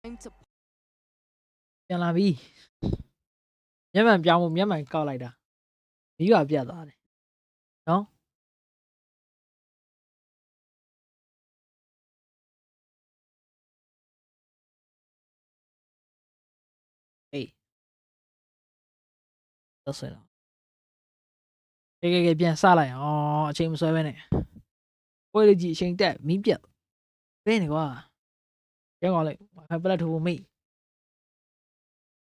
Time to ပြန်လာပြီမျက်မှန်ပြောင်းဖို့မျက်မှန်ကောက်လိုက်တာမိဘပြတ်သွားတယ်နော်အေးတော့ဆွဲတော့ကဲပြန်စလိုက်အောင်အချိန်မဆွဲဘဲနဲ့ပွဲလေးကြီးအချိန်တက်မီးပြတ်ဘယ်နေကွာပြောင်းအောင်လိုက်ပလက်ထိုးမိ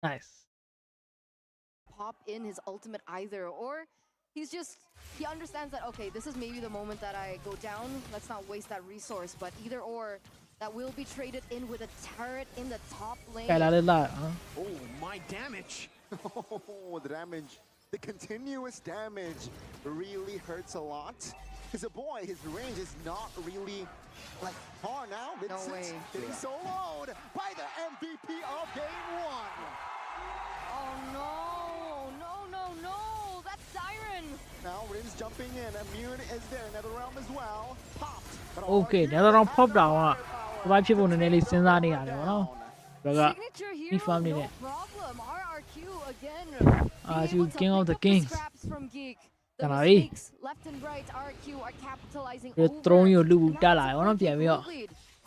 nice pop in his ultimate either, or he understands that, okay, this is maybe the moment that I go down, let's not waste that resource, but either or that will be traded in with a turret in the top lane. ကဲလာလေလာ Oh, my damage. Oh, the damage, the continuous damage really hurts a lot. Because a boy, his range is not really like far now. No way. Getting soloed by the MVP of game 1. Oh no, no, that's Siren. Now Rin's jumping in, Immune is there, Nether Realm as well. Popped. But okay Nether Realm pop down อ่ะဘာဖြစ်ဖို့နည်းနည်းလေးစဉ်းစားနေရတယ်ဗောနော်ဒါက Signature hero, ဒီ farm နေ no နဲ့ problem. RRQ again. RRQ king of the kings. Scraps from Geek. The Can I? mistakes left and right, RRQ are capitalizing ဒီ over. throne ကိုလူတက်လာရောနော်ပြန်ပြီးတော့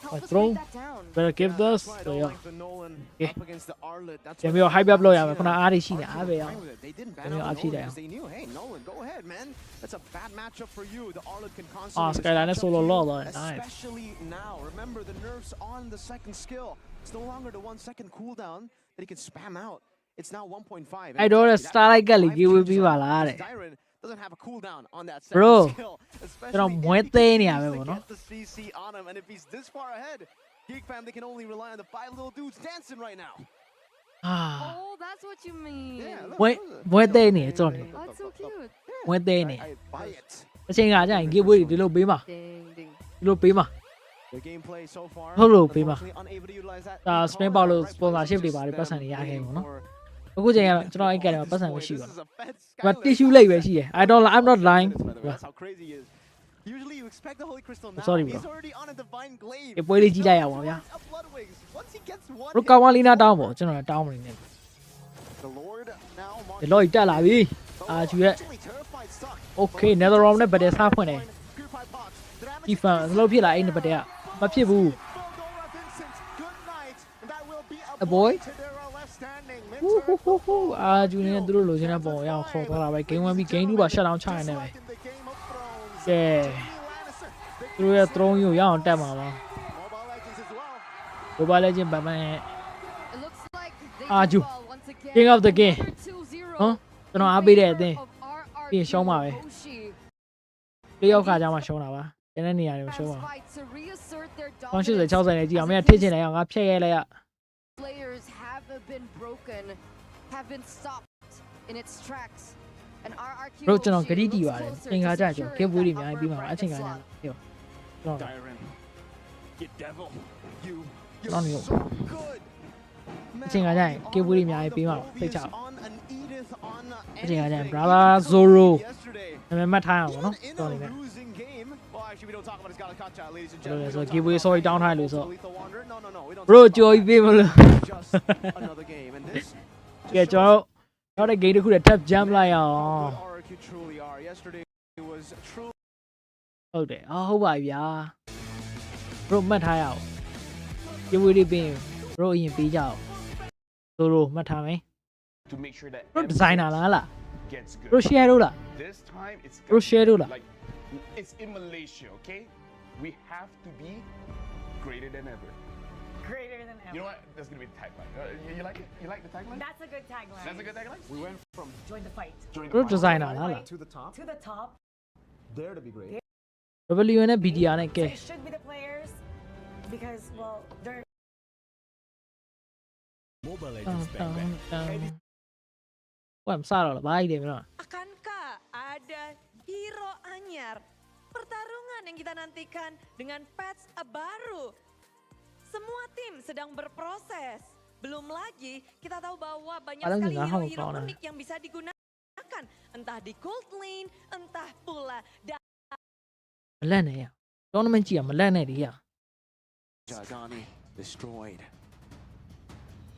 Help us throne break that down. better give this ဆိုရော okay. Up against the Arlet. That's ပြန်ပြီးတော့ hype up လုပ်ရမယ်ခုနအားတွေရှိနေအားပဲရော They didn't ban Can you out upside Nolan down? because they knew, hey, Nolan, go ahead, man. That's a bad matchup for you. The Arlet can Ah, constantly Skyline match up solo to you, low though, nice. especially now. Remember the nerfs on the second skill. It's no longer the 1 second cooldown that he can spam out. It's now 1.5. အဲ့တော့ Starlight ကလေကြီးဝေးပြီးပါလားတဲ့ Siren doesn't have a cooldown on that Bro, second skill. ကျွန်တော် Especially မွေး if he သေးနေရ needs ပဲ to ပေါ့နော် get the CC on him, and if he's this far ahead, Geek fam, they can only rely on the 5 little dudes dancing right now. အာ Oh, that's what you mean. Yeah, look, မွေးသေးနေကြောက်နေ That's so cute. မွေးသေးနေ I buy it. အချိန်ကကြာရင် giveaway တွေဒီလိုပေးမှာ Ding, ding. ဒီလိုပေးမှာ The gameplay so far. ဟုတ်လို့ပေးမှာ unfortunately unable to utilize that. ဒါ spin ပေါက်လို့ sponsorship တွေပါတယ်ပတ်စံတွေရခဲ့မှာနော်အခုချိန်ကတော့ကျွန်တော်အဲ့ကတည်းကပတ်စံမရှိပါဘူးဒါ tissue လိပ်ပဲရှိတယ် I'm not lying That's how crazy he is. Usually you expect the Holy Crystal now. Sorry, bro. He's already on a divine glaive. ဒီပွဲလေးကြီးလိုက်ရအောင်ဗျာ A Bloodwings. Once he gets one ဘရိုကောင်မလေးနာတောင်းပေါ့ကျွန်တော်တောင်းမနေနဲ့ the Lord now ဒီလော်ကြီးတက်လာပြီအာကျူရဲ့ terrified stuck. okay Nether Realm နဲ့ဗတ်တယ်စားဖွင့်တယ်ဒီဖန်ဘလို့ဖြစ်လာအဲ့ဒီဗတ်တယ်ကမဖြစ်ဘူး A boy ဟူအာကျူနေသူတို့လိုချင်တဲ့ပုံရအောင်ခေါ်သွားတာပဲ game 1ပြီး game 2ပါ shut down ချရနေပဲကဲသူတို့ရဲ့ throne ကိုရအောင်တက်မှာပါ Mobile Legends ဗမာရဲ့ It looks like they Ah, do you. well once again. King of the game. Number 2-0. ဟမ်ကျွန်တော်အားပေးတဲ့အသင်း Of RRQ ပြီးရင်ရှုံးပါပဲ Oshi. တယောက်ကကြမှာရှုံးတာပါကျန်တဲ့နေရာတွေမရှုံးပါ Fast fight to reassert their ဘူး dominance. 60 60နဲ့ကြည့်အောင်မင်းထစ်ချင်တယ်အောင်ငါဖျက်ရဲလိုက်ရ Players have been broken, have been stopped in its tracks. And RRQ တို့ကျွန်တော်ဂ Oshi ရီတီ looks ပါတယ် closer သင်္ကာ to ကြကျွန်တော် securing giveaway တွေ that အများ upper ကြီးပြီးမှာပါအ bracket ချိန်က slot. ညာပြောကျွန်တော် Dyron, you devil. You. Not You're you. so good. အချိန်ကကြာရင် giveaway တွေအများကြီးပြီးမှာပါသိချအောင် On an Edith on အချိန်ကကြာရင် anything. brother Zoro Yesterday. နာမည်မှတ်ထားရအောင်ပေါ့နော် In တော် a နေနဲ့ losing game. Well, actually, we don't talk about his Galakacha, ladies and ဘယ်လိုလဲ gentlemen. ဆို We don't giveaway talk sorry about down ထားလို့ဆို Lethal Wanderer. No, no, no. We don't bro talk about ကြော်ကြီးပေးမလို့ just another game. And this ကဲကျွန်တော်နောက်တဲ့ game တစ်ခုတည်း tap jump လိုက်အောင် how good RRQ truly are. Yesterday it was truly ဟုတ်တယ်အော်ဟုတ်ပါပြီဗျာ bro မှတ်ထားရအောင် giveaway တွေပြီးရင် bro အရင်ပေးကြအောင် Zoro မှတ်ထားမယ် to make sure that bro everything designer လားလား gets good. bro share လို့လား This time it's Bro, gonna share be it lah. like it's in Malaysia, okay? We have to be greater than ever. Greater than ever. You know what? That's gonna be the tagline. You like it? You like the tagline? That's a good tagline. That's a good tagline. we went from Join the fight. Join the bro fight. designer လားလား to the top, To the top. dare to be great. W နဲ့ BDR နဲ့ကဲ So it should be the players because, well, they're Mobile တောင်း Legends တောင်း Bang တောင်း Bang. ဟိုမစားတော့လားဘာကြီးတယ်မလား Akankah ada hero anyar? Pertarungan yang kita nantikan dengan patch baru. Semua tim sedang berproses. Belum lagi kita tahu bahwa banyak Paling sekali nggak tahu hero-hero kalau unik yang bisa digunakan. Entah di gold lane, entah pula မလက်နဲ့ရ tournament ကြည့်ရမလက်နဲ့တည်းရ Jadani destroyed.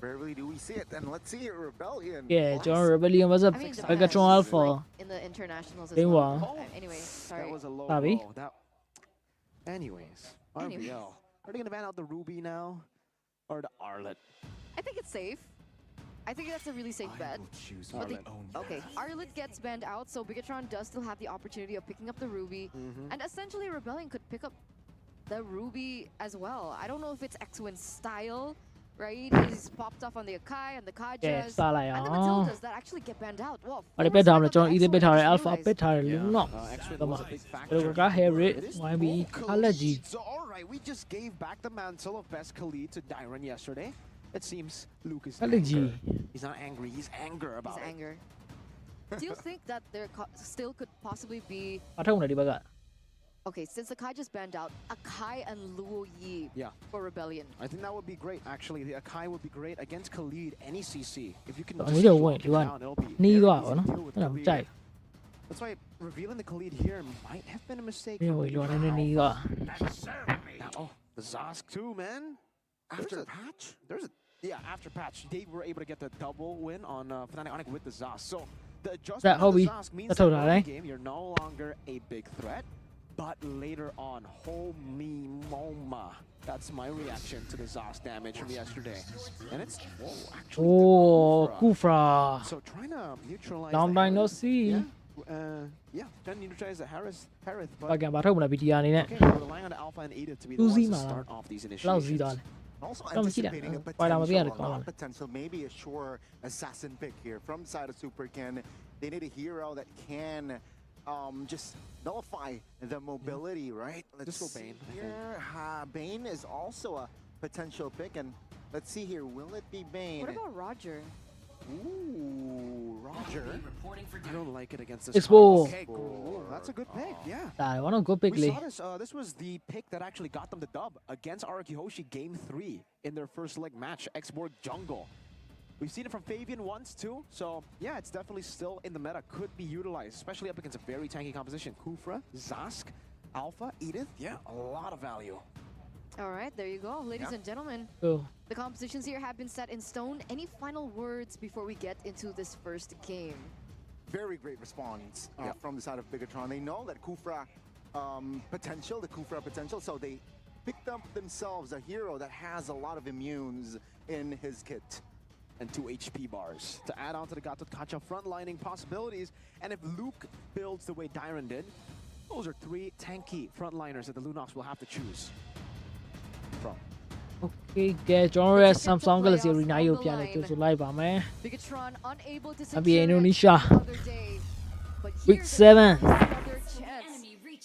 Rarely do we see it, and let's see it, Rebellion. ကဲကျွန်တော် Rebellion vs I mean, depends, Megatron Alpha like, in the internationals as Game well. one. Anyway, That sorry. was a low Bobby? blow. Anyways, Anyways. RBL. Are they gonna ban out the Ruby now, or the Arlet? I think it's safe. I think that's a really safe bet. Choose But the, own okay, Arlet gets banned out, so Bigatron does still have the opportunity of picking up the Ruby. And essentially, Rebellion could pick up the Ruby as well. I don't know if it's X-Win style, right? He's popped off on the Akai and the ကဲ Kajas. စလိုက်အောင် And the Matildas that actually get banned out. Well, ဘာတွေပက်ထားမလဲကျွန်တော် either ပက်ထားတယ် Alpha ပက်ထားတယ် Yeah, Lunox X-Win ကမ was a big ဘယ် factor. လိုက Harriet It is YB all အလက်ကြီး Khalid. So all right, we just gave back the mantle of best Khalid to Dyron yesterday. It seems Luke is Khalid ji. anger. He's not angry. He's anger about His it. anger. Do you think that there still could possibly be... အထောက်နေဒီဘက်က Okay, since Akai just banned out, Akai and Luo Yi Yeah. for Rebellion. I think that would be great. Actually, the Akai would be great against Khalid. Any CC, if you can အ just မျိုးတွေ lock ဝင် him ဒီက down, it'll be နီး very သွား easy ပါ to နော် deal with အဲ့ဒါမ Khalid. ကြိုက် That's why revealing the Khalid here might have been a mistake. ဘူး for ဝင် Khalid လောနေနေ now. နီးသွား Now, oh, the Zosk too, man. After patch, after patch, they were able to get the double win on Fnatic Onyx with the Zosk. So the adjustment That of the hobby. Zosk means That's that all early right. game you're no longer a big threat, but later on, holy moma. That's my reaction to the Zosk damage from yesterday, and it's actually โอ้ the ကူ Kufra. ဖရာ So trying to neutralize. Long the time no Harith. see. Yeah, trying to neutralize the Harith, ဘာ but ကံဘာထုတ်မလဲ BTR အနေနဲ့ okay, we're relying on the Alpha and Edith to be the ones Uzi to ma. start off these လောက်စီး initiations. သွားတယ် Also Come see that. anticipating a Why not? potential, Come on. potential, maybe a sure assassin pick here from the side of Supercan. They need a hero that can just nullify the mobility, right? Let's Just go Bane, I see here. Bane is also a potential pick, and let's see here. Will it be Bane? What about Roger? Ooh, Roger. I don't like it against this. Expo. comp. Okay, cool. That's a good pick. Yeah. ဒါဘာလို့ go big We လေး saw this. This was the pick that actually got them the dub against Arakihoshi Game 3 in their first leg match, X-Borg Jungle. We've seen it from Fabian once too, so yeah, it's definitely still in the meta. Could be utilized, especially up against a very tanky composition. Kufra, Zosk, Alpha, Edith. Yeah, a lot of value. All right, there you go. Ladies and gentlemen, ဟို the compositions here have been set in stone. Any final words before we get into this first game? Very great response from the side of Bigatron. They know that Kufra potential, the Kufra potential, so they picked up themselves a hero that has a lot of immunes in his kit. And 2 HP bars to add on to the Gato Kacha frontlining possibilities. And if Luke builds the way Dyron did, those are 3 tanky frontliners that the Lunox will have to choose from. Okay ကဲကျွန်တော်ရဲ့ Samsung Galaxy Arena ကိုပြန်လဲကြိုဆိုလိုက်ပါမယ် Bigatron unable to I'll be secure it Indonesia. the other day. But Week here 7. there's another chance.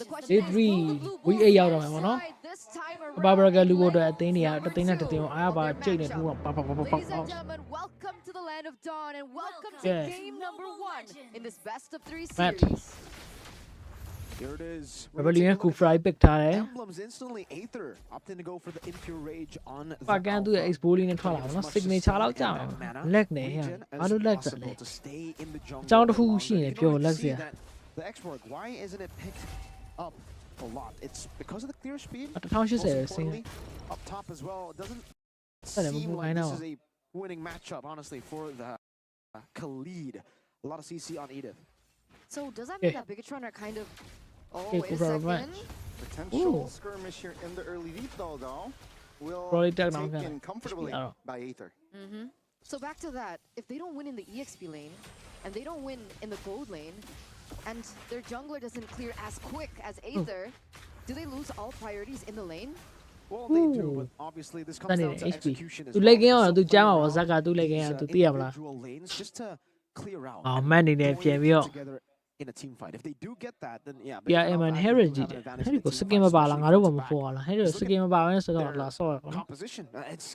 The question Day is, 3 will the Blue week Bulls 8ရောက်တော့မယ်ပေါ့နော် decide this time around ဘာဘရာက and လူဖို့အတွက် land အသင်းတွေက number တစ်သိန်းနဲ့တစ်သိန်း two ကိုအား of ပါ their ကြိတ်နေ matchup. ထူတော့ပါပါပါပါ Ladies and gentlemen, welcome to the land of dawn and welcome to Yeah. game number 1 in this best of 3 Matt. series. Here it is. We're gonna Rebellion take a ကို look at fry pick ထားတယ် Emblems instantly Aether opting to go for the Impure Rage on the ပါကန်သူရဲ့ Alpha. expo လေးနဲ့ထွက်လာပါတော့ signature လောက်ကြာမယ်လက်နေဟဲ့ Region ဘာ as လို့လက်ကြလဲ possible to stay in the jungle အကြောင်းတစ်ခု longer. ရှိရင် You ပြော don't လက်စ see ရာ that the X-Borg, why isn't it picked up a lot? It's because of the clear speed. 1080 Most ပဲစင်း importantly, up top as well, it doesn't That is seem what like I this know. is a winning matchup, honestly, for the Khalid. A lot of CC on Edith. So does that mean Yeah. that Bigatron are kind of... Oh, Okay, wait a Cooper second. Ranch. Potential Ooh. skirmish here in the early lead, though, will Probably be take down taken Ghana. comfortably Yeah. by Aether. So back to that, if they don't win in the EXP lane, and they don't win in the gold lane, and their jungler doesn't clear as quick as Aether, do they lose all priorities in the lane? Well, they do, Ooh. but obviously this တ comes န်းနေ down တယ် to HP execution as သူ well. လက်ကင်းအောင် They're သူ still ကြားမှာ playing ပါဇက်ကသူလက်ကင်းအောင် these, သူသိရမလား individual lanes just to clear out အော် and မန်နေနဲ့ join ပြန် the ပြီး team တော့ together in a team fight. If they do get that, then yeah. Yeah, Bigatron man, Alpha, I think, Harris will have did an it. advantage in Harris the ko team skin fight, မပါလား especially ငါတို့ဘာ front မ to ပေါ် back. လား Harris Just look skin at မပါဘဲဆိုတော့ their လာဆော့ရပါတော့ composition. It's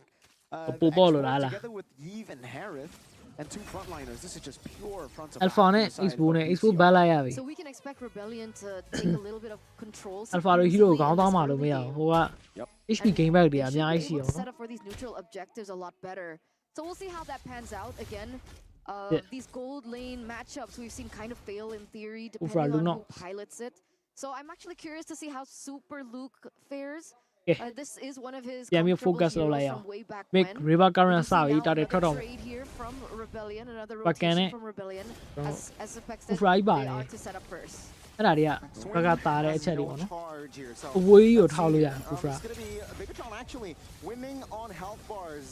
Puppo the X-Borg Lola. together with Yves and Harith and 2 frontliners. This is just pure front to back. Alpha on နဲ့ the side expo of နဲ့ expo BCR. ဘတ်လိုက်ရပြီ So we can expect Rebellion to take a little bit of control. Alpha တို့ hero ကို significantly ခေါင်း in တောင်း this မှလို့မ early ရ game. ဘူးဟိုက Yep. HP game back တွေက They အ should များ be ကြီးရှိ able ရော to set up for these neutral objectives a lot better. So we'll see how that pans out. Again, Yeah. these gold lane matchups we've seen kind of fail in theory Ufra depending on who Lunox. pilots it. So I'm actually curious to see how Super Luke fares. This is one of his ပြန်ပြီး comfortable focus လုပ်လိုက် heroes အောင် from way back make when. river We current can see စပြီး now တာတယ် another ထွက်တော့ trade here from Rebellion, another Back in rotation it. from Rebellion. As expected, Kufra ကြီးပါ they တယ် are to set up first. အဲ့ဒါတွေကဘက်ကတာတဲ့အချက်တွေပေါ့နော်အဝေးကြီးကိုထောက်လို့ရတယ် Kufra It's gonna be Bigatron actually winning on health bars.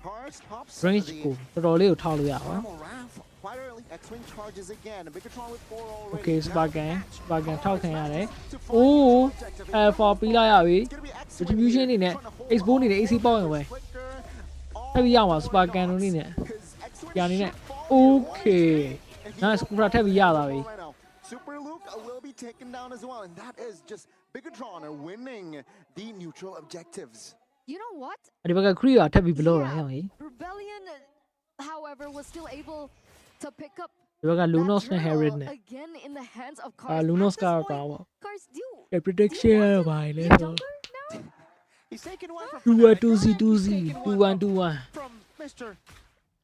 Cars pops range ကိုတော်တော်လေးကိုထောက်လို့ရပါ Normal Raph quite early. X-Wing charges again. Bigatron with 4 already. Okay super Now game match super game ထောက်ခံရတယ် to find အိုး the objective. Alpha ပြီးလိုက်ရပြီ It's gonna be X-Wing distribution အနေနဲ့ trying to hold expose အနေနဲ့ on AC ပေါက်ရင်ပဲ flicker. ထပ်ပြီးရအောင် super game လို့နေနဲ့ Because X-Wing ကြာနေနဲ့ should fall Okay and he nice will Kufra ထပ်ပြီးရသွားပြီ right now. Super Luke will be taken down as well, and that is just Bigatron winning the neutral objectives. You know what? ဒီဘက်က Kree ကထပ်ပြီးဘလို့ရအောင်ဟေး Rebellion, however, was still able to pick up ဒီဘက်က that Lunos နဲ့ journal Herod နဲ့ again in the hands of အာ Cars. Lunos At က this ကော point, ပေါ့ Cars, do you ဒီ prediction ရပါလေ get ဆို younger now? He's taking one from 2 Fnatic. 2 2 He's 2 taking 2 one 1 2 1 from Mr.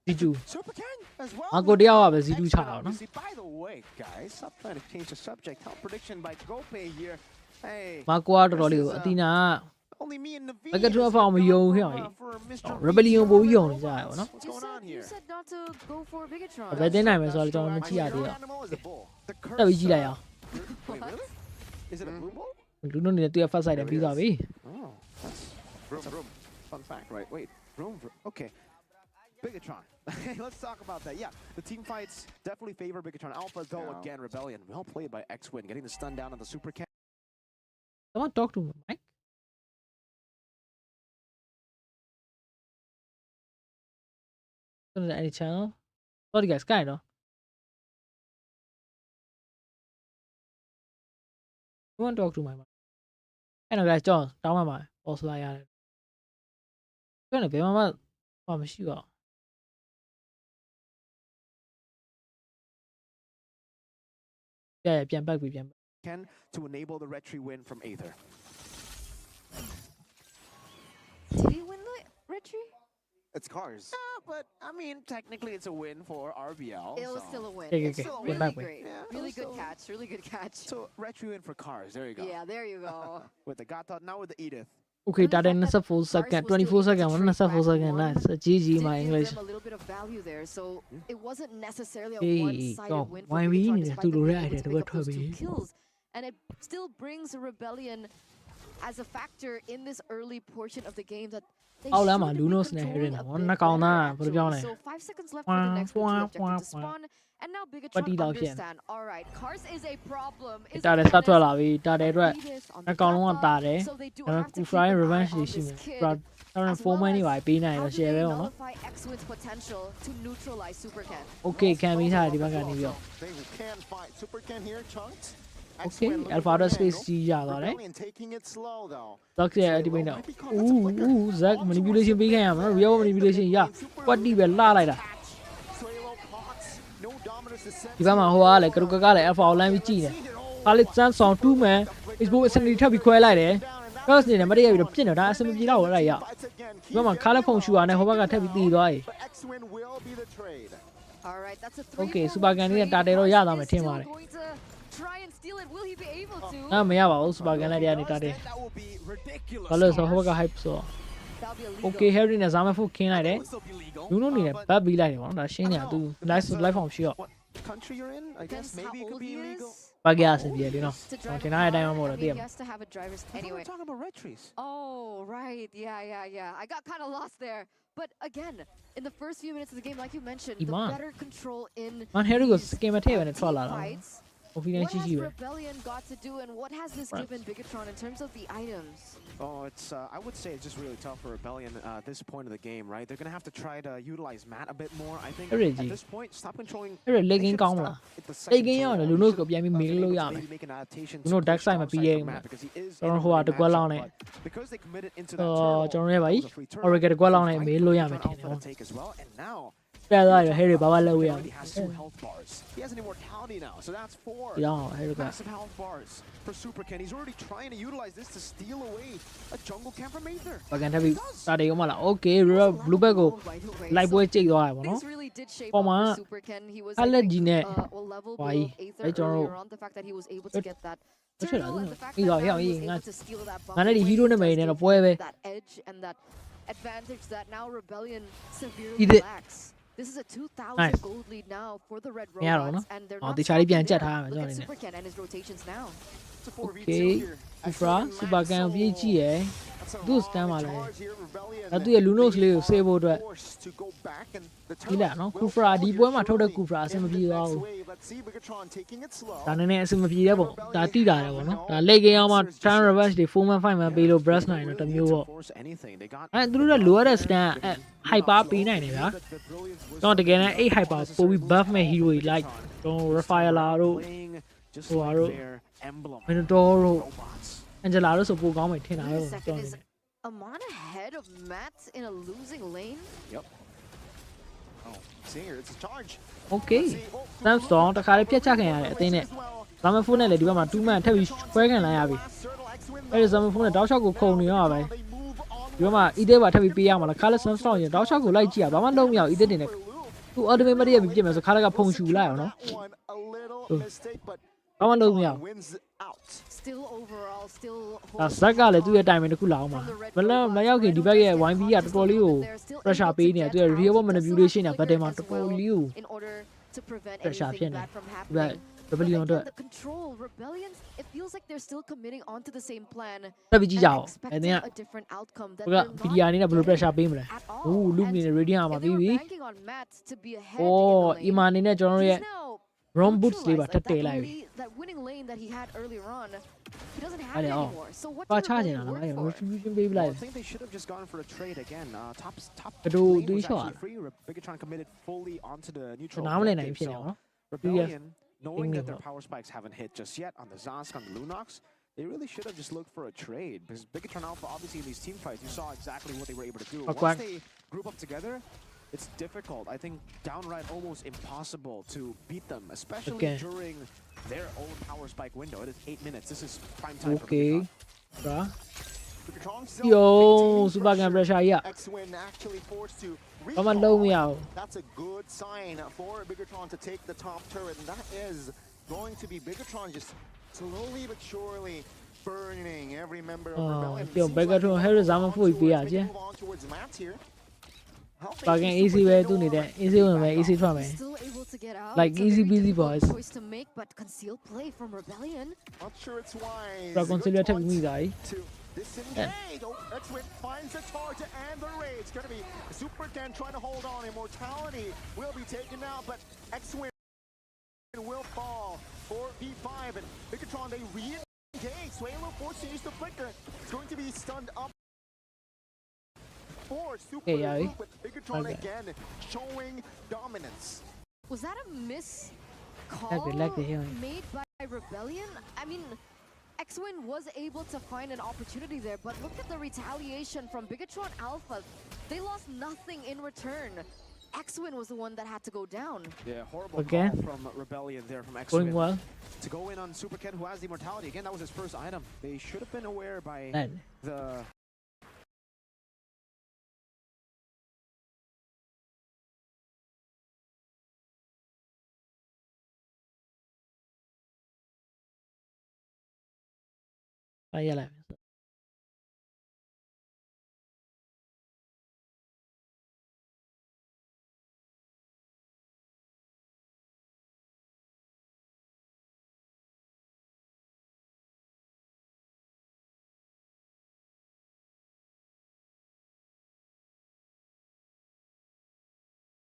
ဒီကျူ Super Ken as well. ငါကိုတယောက်ကပဲ Z2 ချ X-Men အောင်နော် obviously. By the way, guys, stop trying to change the subject. Help prediction by Gope here. Hey, မကွာတော်တော်လေးကိုအတီနာ only me and Naveed. ဘက်ကထွက်ဖောက်မယုံဟဲ့ဟေး for Mr. Rebellion ပိုပြီးယုံနေကြရပါတော့ What's You going on said, you here? said not to go for Bigatron. ဘယ်တင်နိုင်မယ်ဆိုတော့ကျွန်တော်မကြည့်ရသေး Hero တော့ animal is a bull. The တက်ပြီးကြည့်လိုက်အောင် Wait, really? Is it a blue ball? လူတို့နေတဲ့သူရ first side နဲ့ပြီးသွားပြီ Oh, that's a fun fact, right? Wait, okay. Bigatron. Let's talk about that. Yeah, the team fights definitely favor Bigatron. Alpha, though, Yeah. again, Rebellion. Well played by X-Win, getting the stun down on the Super Ken. Someone talk to me Mike any channel sorry guys kind of you want to talk to my mom and guys John တောင်းပါ boss လာရတယ်ဘယ်နဲ့ဘယ်မှမရှိတော့ပြန်ပတ်ပြီပြန် Ken to enable the retry win from Aether. Did he win the retreat? It's Cars. But, I mean, technically it's a win for RBL. It was so- still a win. Okay, It's okay. still Get really back, great. Yeah, Really good so- catch. Really good catch. So, retry win for Cars. There you go. Yeah, there you go. With the Gata, now with the Edith. okay And the that in fact that 24 Cars second was still 24 able second to 1 trade 24 back second one nice GG did my give English them a little bit of value there, so it wasn't necessarily a Hey, one-sided go. win Why for we Bigatron need despite to them do being that able at to pick what up those 2 hobby? kills. And it still brings Rebellion as a factor in this early portion of the game that they All should I'm be on Lunos ne controlling Herin. a One bit na kauna, better, put it down actually. there. So 5 seconds left for the next neutral objective to Wah, wah. spawn. And now Bigatron What did I say? understand. All right, Cars is a problem. Is တာတယ်စထွက်လာပြီတာတယ်အတွက် Edith on အ the ကောင်လုံးက Gata, တာတယ် so they do ဒါ have to ကူ keep ဖရိုင်း an eye revenge on တွေရှိ this မယ် kid. ဒါ as 4 man တွေပါပေးနိုင် How တော့ do ရှယ် they ပဲပေါ့နော် nullify X-Win's potential to neutralize Super Ken? okay ခံပြီးထားတယ်ဒီဘက်ကနေပြီးတော့ They can fight. Super Ken here, chunked. okay X-Wing looking alpha for an space angle. ကြီးရသွားတယ် Rebellion taking it slow though. ဇက်ရဲ့ ultimate တော့ooh Zack manipulation ပေးခဲ့ရမှာနော် real manipulation ရကွက်တီပဲလှလိုက်တာ Swalo pots. No dominance is set. ဒီဘက်မှာဟိုကလည်းကရုကကလည်း alpha ကိုလမ်းပြီးကြည့်နေခါလစ်စန်းဆောင်2 man Facebook အစနေထပ်ပြီးခွဲလိုက်တယ် first နေနဲ့မတည့်ရပြီးတော့ပြစ်နေတာအစမပြေတော့အဲ့ရ Fights again. ဒီဘက်မှာခါလက်ဖုန်ရှူတာနဲ့ဟိုဘက်ကထပ်ပြီးတည်သွားပြီ But X-Win will be the trade. All right, that's a 3 Okay, Super Ken နဲ့တာတယ်တော့ရသွားမယ်ထင်ပါတယ် Try and steal it. Will he be able to? ငါမရပါဘူး super gun လည်းတရားနေတာတယ် That would be ridiculous. ဘာလို့လဲဆိုတော့ဟိုဘက်က hype ဆိုတော့ That'll be illegal. okay Harry နဲ့ဇာမဖို့ခင်းလိုက်တယ် Would still be legal. လူလုံးနေနဲ့ဘတ်ပြီးလိုက်တယ်ပေါ့နော်ဒါရှင်းနေတာ तू live form ရှိတော့ What country you're in? I guess Depends how maybe it could old be he illegal. is. ဘတ်ကြအဆင်ပြေတယ်နော် To drive တင် a ထားတဲ့အတိုင်း car, မှမဟုတ် I တော့ mean, တည်ရ he မှာ has to have a driver's I thought we anyway. were talking about retries. Oh, right. Yeah. I got kind of lost there. But again, in the first few minutes of the game, like you mentioned, the Iman. better control in မန် Harry ကို these, စကင်မထည့်ပဲနဲ့ထွက် team လာတာ fights. confidence What ရှိ has ရှိပဲ Rebellion got to do, and what has this Right. given Bigatron in terms of the items? Oh, it's. I would say it's just really tough for Rebellion at this point of the game, right? They're gonna have to try to utilize Matt a bit more. I think Really? at this point, stop controlling. အဲ့ဒါ they legging should ကောင်းမ stop လား at the လိတ် second ကင်းရောက်တယ် turn. လူ They နို့ should, ကိုပြန်ပြီးမေး been လို့ able ရ to မယ် maybe make an adaptation You know, to dark the side strong မပြီး side ရ of ဘူး Matt because he is ကျွန် in တော် a ဟိုဟာ winning တကွက် matchup, လောက်နဲ့ but because they committed into that အော် turtle, ကျွန်တော်လည်းပါ that ကြီး was a free turtle. Oracle တကွက်လောက်နဲ့မေးလို့ရမယ်ထင်တယ် Confident take as well, and now ပြသွားတယ်ဟဲ့တွေဘာမှလုပ်ရ He အောင် already has 2 health bars. He has an immortality now, so that's 4. ဒီတော့ဟဲ့တို့က Massive health bars for Super Ken. He's already trying to utilize this to steal away a jungle camp from Aether. ပကန်ထပ်ပြီးစာတေးကမလားโอเคဘလူးဘက်ကိုလိုက်ပွဲကြိတ်သွားတယ်ဗောနော် Things really did shapeပေါ် up မှာ for Super Ken. He was အလက် I ကြီး think, နဲ့ level ဟို below ကြီး Aether အဲကျွန်တော် earlier on. The fact that he was able to get that ထွက်ချလာ turtle တယ် and the fact ပြီး that တော့ now ဟဲ့ he အေး was ငါ able to steal that ငါနဲ့ဒီ bubble hero နဲ့ does မယ် give နဲ့တော့ပွဲပဲ him that edge and that advantage that now Rebellion severely ဒီတဲ့ lacks. This is a 2,000 Nice. gold lead now for the Red မရတော့ Robots, နော် and they're အော် not တေချာလေးပြန် stopping ကြက် there. ထားရမယ် Look ကျွန် at တော်အနေနဲ့ Super Ken and his rotations now. It's a 4v2 Okay. here. Kufra Excellent Super match Ken ကိုပြေး solo. ကြည့်ရယ် That's a သူ့ long stand ပါလေ charge here, Rebellion. ဒါသူ့ရဲ့ Lunox လေးကို They save ဖို့အတွက် are forced to go back and the ကြည့်လိုက် turret နော် will Kufra fall ဒီ here ပွဲမှာထုတ်တဲ့ surely Kufra အဆင်မ in ပြေ the ပါ next ဘူး wave. Let's see Bigatron taking it slow. ဒါနည်းနည်းအဆင်မပြေတဲ့ပုံဒါတိတာတယ်ဗောနော်ဒါလက်ကေးအောင်မှာ turn reverse တွေ 4 man 5 man ပေးလို့ brush နိုင်တော့တစ်မျိုးပေါ့ Force anything. They got အဲသူတို့ကလိုအပ်တဲ့ stand အဲ hyper ပေးနိုင်တယ်ဗျာကျွန်တော်တကယ်တမ်း8 hyper ပို့ပြီး buff မဲ့ hero တွေ like ကျွန်တော် Rafaela တို့ just Who are like you? their emblem Minotaur တို့ robots. Angela တို့ဆိုပိုကောင်းမယ်ထင်တာ Wait ပဲ a ကျွန် second, တော်အနေ is နဲ့ Amon ahead of Matt in a losing lane? Yep. Oh, Singer, it's a charge. Okay Let's see. Oh, Sandstorm တခါလေးပြတ်ချခင်ရတယ်အသိနဲ့ Zama phone နဲ့လည်းဒီဘက်မှာ2 man ထပ်ပြီးခွဲခံလိုက်ရပြီ last turtle X-Win အဲ့ဒီ Zama phone နဲ့တောက်လျှောက်ကိုခုံနေရပါပဲ they move on ဒီဘက်မှာ Ether ပါထပ်ပြီးပေးရမှာလားခါလက် Sandstorm ရင်တောက်လျှောက်ကိုလိုက်ကြည့်ရဘာမှလုံးမရဘူး Ether တင်နေ for Loop. သူ ultimate မတည့်ရပြီးပြစ်မယ်ဆိုခါလက်ကဖုန်ရှူလိုက်အောင်နော် That one, a little mistake, but ဘာမှလုံးမရဘူး wins out. Still overall, still ဒါ holds ဇက်ကလည်းသူ့ရဲ့ timing တစ်ခုလာအောင်ပါဘယ်လောက်မရောက်ခင်ဒီဘက်ရဲ့ YB ကတော်တော်လေးကို pressure ပေးနေတယ်သူရဲ့ real manipulation နဲ့ battle မှာတော်တော်လေးကို in order to prevent pressure anything ဖြစ်နေ bad from ဒီဘက် happening. Rebellion But အတွက် again, the control, Rebellion, it feels like they're still committing onto the same plan တက်ပြီးကြည့်ကြ and အောင်အဲ့ expecting ဒါ a different outcome that က they're PDR အနေနဲ့ဘယ်လို not pressure ပေးမလဲ at all. အိုး loop အနေနဲ့ radiant မှာ And ပြီး they ပြီ were banking on Matt to be ahead အော် in the Ima lane. အနေနဲ့ကျွန်တော်တို့ရဲ့ He's now Ron boots လေးပါ neutralized တက် that တည်လိုက်ပြီ that winning lane that he had earlier on. He doesn't have အဲ့ it ဒါအော် anymore. So what ပါ do ချချင် Rebellion တာလား work အဲ့ for? retribution ပေးပ Well, လိုက် I think they should have just gone for a trade again. Top But do- lane do was you show actually it? free. Bigatron committed fully onto the ကျွန် neutral တော်နားမလည်နိုင် objective, ဖြစ်နေအောင် so နော် Rebellion, knowing Thing that their about- power spikes haven't hit just yet on the Zask, on the Lunox, they really should have just looked for a trade. Because Bigatron Alpha, obviously in these team fights, you saw exactly what they were able to do. Okay. Once they group up together, it's difficult. I think downright almost impossible to beat them, especially Okay. during their own power spike window. It is 8 minutes. This is prime time for Okay Bigatron. ဒါ Bigatron still ယုံ maintaining super gun pressure. pressure ကြီးက X-Win actually forced to ဘာမှလုံးမရ recall. ဘူး That's a good sign for Bigatron to take the top turret, and that is going to be Bigatron just slowly but surely burning every member of Rebellion. yo, Seems Bigatron like Harris they're ama moving phôi on pi à towards- chứ. making move on towards Matt here. How Bà big gang is easy Super way Ken tu ni Nova? de easy Back one way off. easy from me Still able to get out. Like It's a easy very peasy difficult boys. choice to make, but concealed play from Rebellion. Not sure it's wise. Pra Good consider take taunt me guy to disengage. Oh, X-Win finds the charge and the rage. It's going to be Super Ken trying to hold on. Immortality will be taken out, but X-Win will fall. 4v5, and Bigatron, they re-engage. Swalo forced to use the flicker. It's going to be stunned up. For Super Okay, yeah, Loop, but Bigatron okay. again showing dominance. Was that a miss call like the healing. made by Rebellion? I mean, X-Win was able to find an opportunity there, but look at the retaliation from Bigatron Alpha. They lost nothing in return. X-Win was the one that had to go down. Yeah, horrible Okay. call from Rebellion there from going X-Win. well To go in on Super Ken, who has the immortality. Again, that was his first item. They should have been aware by này the... phải ra lại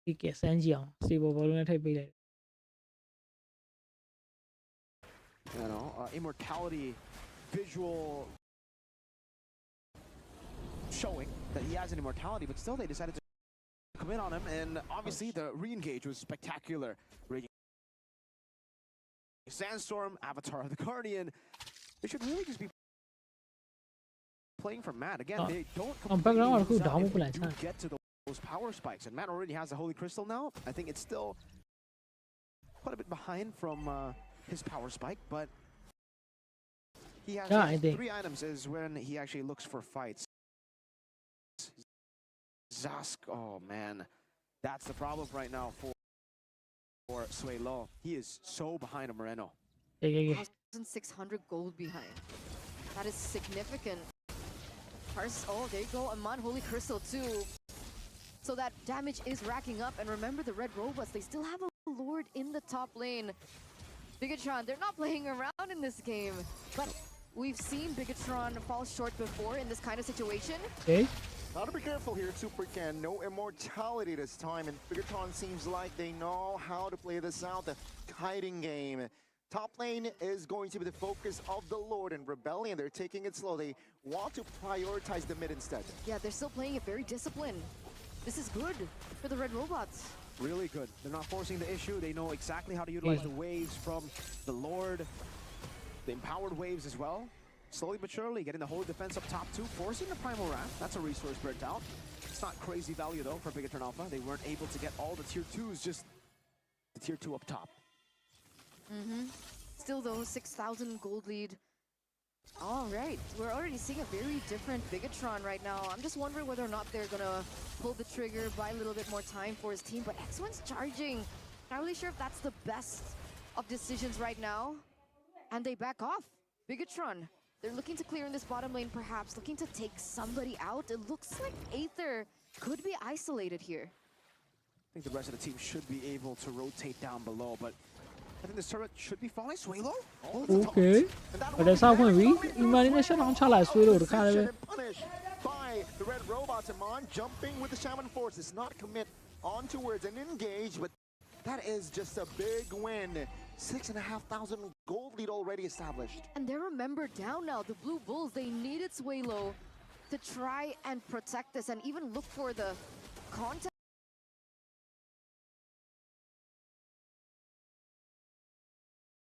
cái kẻ sáng chiều xì bò bò luôn thấy bị này You know, immortality visual showing that he has an immortality, but still they decided to come in on him, and obviously the re-engage was spectacular. Sandstorm, Avatar of the Guardian, they should really just be playing for Matt. Again, they don't background completely là khu lose out đỏ if một they lại do sao? get to those those power spikes. And Matt already has the Holy Crystal now. I think it's still quite a bit behind from his power spike, but he has Yeah, I think. 3 items is when he actually looks for fights. Zask, oh man, that's the problem right now for Sui Lo. He is so behind on Moreno. ကဲကဲကဲ 1,600 gold behind. That is significant. Oh, there you go. Amon Holy Crystal too. So that damage is racking up. And remember the red robots, they still have a Lord in the top lane. Bigatron, they're not playing around in this game. But we've seen Bigatron fall short before in this kind of situation. Okay. Gotta be careful here, Supercan. No immortality this time, and Bigatron seems like they know how to play this out, the kiting game. Top lane is going to be the focus of the Lord and Rebellion. They're taking it slow. They want to prioritize the mid instead. Yeah, they're still playing it very disciplined. This is good for the red robots. Really good. They're not forcing the issue. They know exactly how to utilize the waves from the Lord, the empowered waves as well. Slowly but surely getting the whole defense up top too, forcing the Primal Wrath. That's a resource burnt out. It's not crazy value though for Bigatron Alpha. They weren't able to get all the tier 2s, just the tier 2 up top. Still though, 6,000 gold lead. All right, we're already seeing a very different Bigatron right now. I'm just wondering whether or not they're gonna pull the trigger, buy a little bit more time for his team, but X1's charging. Not really sure if that's the best of decisions right now. And they back off. Bigatron, they're looking to clear in this bottom lane perhaps, looking to take somebody out. It looks like Aether could be isolated here. I think the rest of the team should be able to rotate down below, but I think this turret should be falling. Suelo? Okay. ဒါစောက်ခွင့်ပြီအီမာနီနဲ့ရှက်အောင်ချလိုက်ဆွေးလို့တခါလည်းပဲ Punished by the red robots. Amon jumping with the Shaman Force does not commit on towards an engage, but that is just a big win. 6,500 gold lead already established. And they're remembered down now. The Blue Bulls, they needed Suelo to try and protect this and even look for the contact.